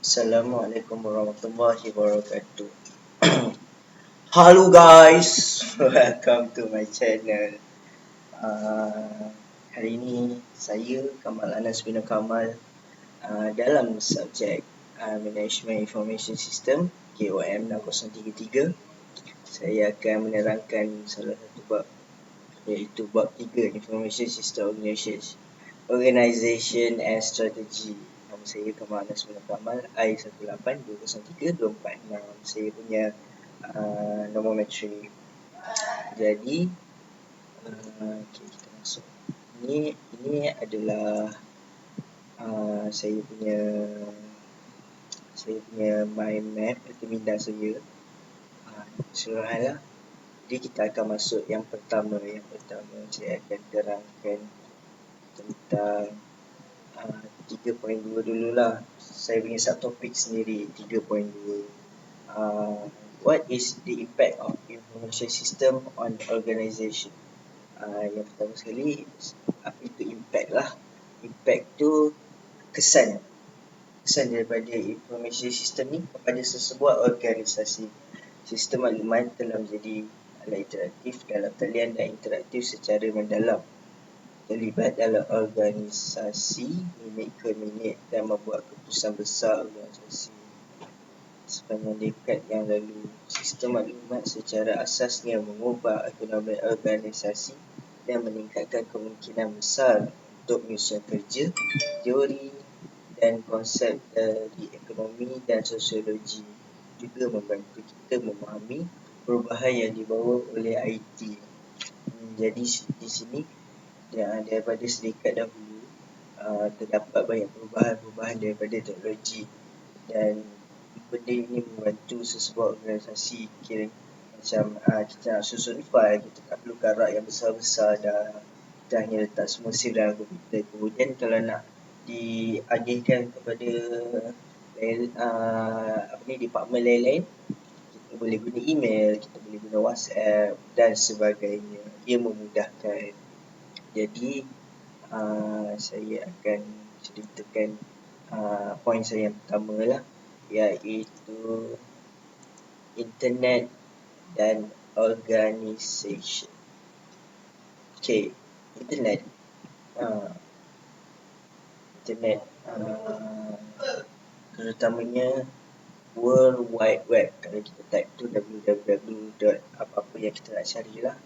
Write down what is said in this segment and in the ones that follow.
Assalamualaikum warahmatullahi wabarakatuh. Hello guys, welcome to my channel. Hari ini saya Kamal Anas bin Kamal dalam subjek Management Information System KOM 6033. Saya akan menerangkan salah satu bab, iaitu bab 3 Information System Organization and Strategy. Nama saya Kamal Anas bin Kamal, I182032446. Saya punya nombor matrik. Jadi okay, kita masuk. Ini adalah saya punya mind map atau minda saya. Surahlah. Jadi kita akan masuk yang pertama. Saya akan terangkan tentang 3.2 dululah. Saya punya subtopik sendiri 3.2. What is the impact of information system on organization? Yang pertama sekali, apa itu impact lah? Impact tu kesan daripada information system ni kepada sesebuah organisasi. Sistem maklumat telah menjadi alat interaktif dalam talian dan interaktif secara mendalam, terlibat dalam organisasi minit ke minit dan membuat keputusan besar organisasi. Sepanjang dekad yang lalu, sistem maklumat secara asasnya mengubah ekonomi organisasi dan meningkatkan kemungkinan besar untuk menyusun kerja, teori dan konsep dari ekonomi dan sosiologi. Juga membantu kita memahami perubahan yang dibawa oleh IT. Jadi di sini daripada sedekad dahulu terdapat banyak perubahan daripada teknologi, dan benda ini membantu sesebuah organisasi. Kira macam kita nak susun file, kita tak perlukan rak yang besar-besar dah. Kita hanya letak semua save dalam komputer. Kemudian kalau nak diagihkan kepada department lain-lain, kita boleh guna email, kita boleh guna WhatsApp dan sebagainya. Ia memudahkan. Jadi saya akan ceritakan poin saya yang pertama lah, iaitu internet dan organisation. Okay, internet terutamanya World Wide Web. Kalau kita type tu www. apa-apa yang kita nak carilah.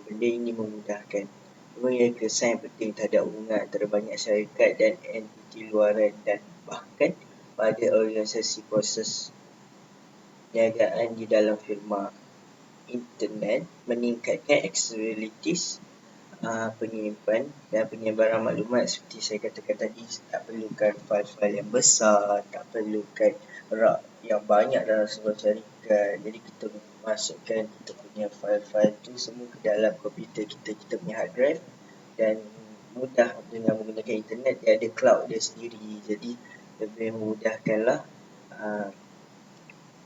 Benda ini memudahkan, mempunyai kesan yang penting terhadap hubungan antara banyak syarikat dan entiti luaran, dan bahkan pada organisasi proses perniagaan di dalam firma. Internet meningkatkan accessibilities penyimpan dan penyebaran maklumat. Seperti saya katakan tadi, tak perlukan file-file yang besar, tak perlukan rak yang banyak dalam sebuah syarikat. Jadi kita masukkan kita punya file-file tu semua ke dalam komputer kita punya hard drive, dan mudah dengan menggunakan internet. Dia ada cloud dia sendiri, jadi lebih memudahkanlah.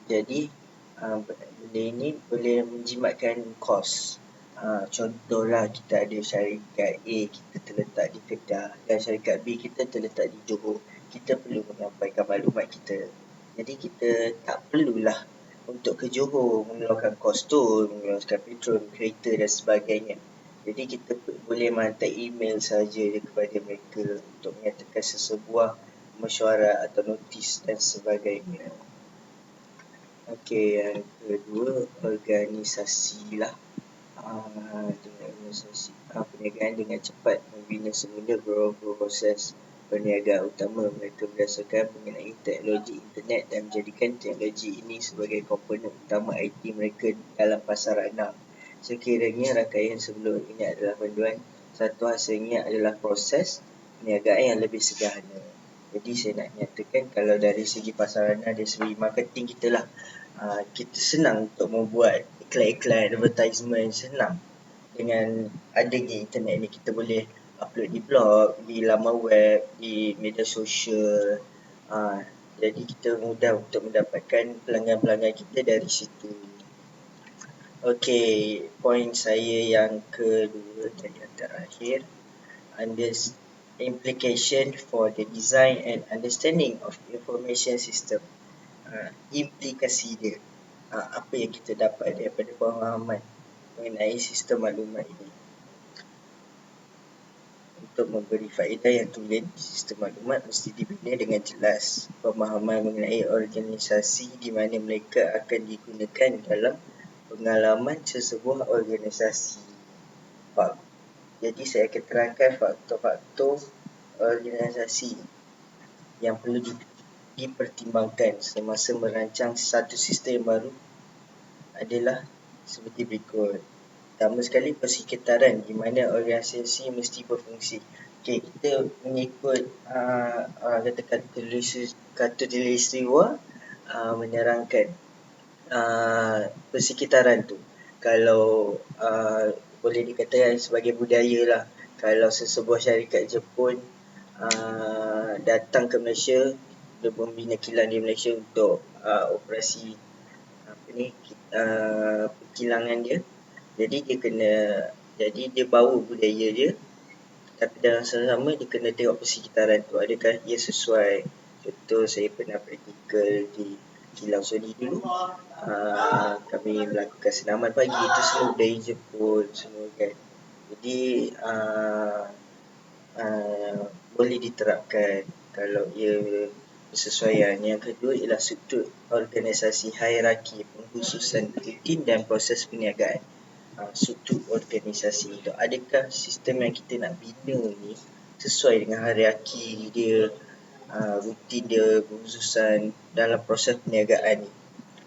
Jadi benda ini boleh menjimatkan kos. Contohlah, kita ada syarikat A, kita terletak di Kedah, dan syarikat B kita terletak di Johor. Kita perlu menyampaikan maklumat kita. Jadi kita tak perlulah untuk ke Johor mengeluarkan kos tol, mengeluarkan petrol, kereta dan sebagainya. Jadi kita boleh menghantar email saja kepada mereka untuk menyatakan sesebuah mesyuarat atau notis dan sebagainya. Okey, yang kedua, organisasi lah. Organisasi perniagaan dengan cepat membina semula beberapa proses perniagaan utama mereka berdasarkan mengenai teknologi internet dan menjadikan teknologi ini sebagai komponen utama IT mereka dalam pasaran. Sekiranya rangkaian sebelum ini adalah panduan, satu hasilnya adalah proses perniagaan yang lebih sederhana. Jadi saya nak nyatakan, kalau dari segi pasaran, dari segi marketing kita lah, kita senang untuk membuat iklan-iklan, advertisement, senang. Dengan adanya internet ni, kita boleh upload di blog, di laman web, di media sosial. Jadi kita mudah untuk mendapatkan pelanggan-pelanggan kita dari situ. Okey, poin saya yang kedua dan yang terakhir, implication for the design and understanding of information system. Implikasi dia, apa yang kita dapat daripada pemahaman mengenai sistem maklumat ini. Untuk memberi faedah yang tulen, sistem maklumat mesti dibina dengan jelas pemahaman mengenai organisasi di mana mereka akan digunakan dalam pengalaman sesebuah organisasi. Jadi saya akan terangkan faktor-faktor organisasi yang perlu dipertimbangkan semasa merancang satu sistem yang baru adalah seperti berikut. Pertama sekali, persekitaran di mana organisasi mesti berfungsi. Okey, kita mengikut kata-kata menerangkan persekitaran tu. Kalau boleh dikatakan sebagai budaya lah. Kalau sesebuah syarikat Jepun datang ke Malaysia, dia membina kilang di Malaysia untuk operasi perkilangan dia. Jadi dia bawa budaya dia, tapi dalam sama dia kena tengok persekitaran tu, adakah ia sesuai. Contoh, saya pernah praktikal di kilang Sony dulu. Kami melakukan senaman pagi, itu semua budaya Jepun semua kan. Jadi boleh diterapkan kalau ia bersesuaian. Yang kedua ialah struktur organisasi, hierarki, pengkhususan rutin dan proses perniagaan. Struktur organisasi itu, adakah sistem yang kita nak bina ni sesuai dengan hierarki dia, rutin dia, pengkhususan dalam proses perniagaan ni.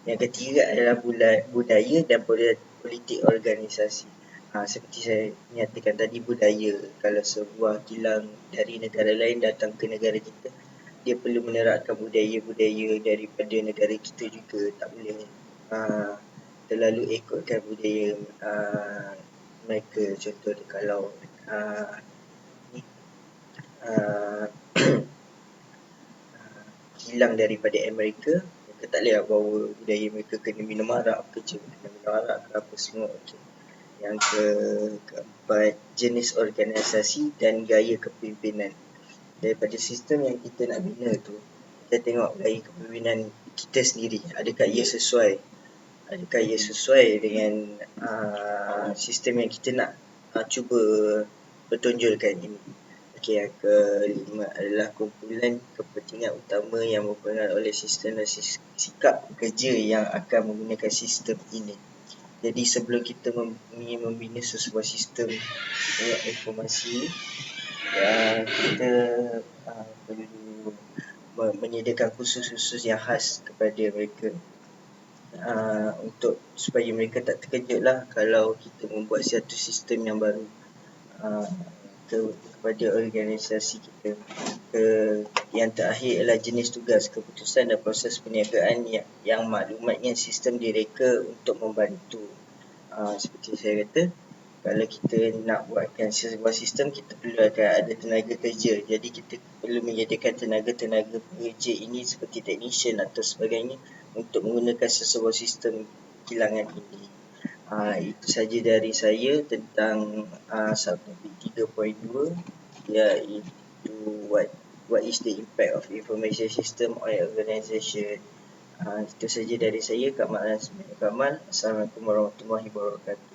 Yang ketiga adalah budaya dan politik organisasi. Seperti saya nyatakan tadi, budaya. Kalau sebuah kilang dari negara lain datang ke negara kita, dia perlu menerapkan budaya-budaya daripada negara kita juga. Tak boleh terlalu ikutkan budaya mereka. Contoh kalau kilang daripada Amerika, mereka tak boleh bawa budaya mereka kena minum arak ke apa semua. Okay. Yang keempat, jenis organisasi dan gaya kepimpinan. Daripada sistem yang kita nak bina tu, kita tengok gaya kepimpinan kita sendiri, adakah ia sesuai dengan sistem yang kita nak cuba pertonjolkan ini. Okey, yang kelima adalah kumpulan kepentingan utama yang berpengaruh oleh sistem dan sikap kerja yang akan menggunakan sistem ini. Jadi sebelum kita membina sebuah sistem informasi, kita perlu menyediakan khusus-khusus yang khas kepada mereka, untuk supaya mereka tak terkejut lah kalau kita membuat satu sistem yang baru kepada organisasi kita. Yang terakhir adalah jenis tugas, keputusan dan proses perniagaan yang maklumatnya sistem direka untuk membantu. Seperti saya kata, kalau kita nak buatkan sebuah sistem, kita perlu ada tenaga kerja. Jadi kita perlu menyediakan tenaga-tenaga kerja ini seperti technician atau sebagainya untuk menggunakan sebuah sistem kilangan ini. Itu saja dari saya tentang subtopik 3.2, iaitu what is the impact of information system on organisation. Itu saja dari saya, Kak Kamal. Assalamualaikum warahmatullahi wabarakatuh.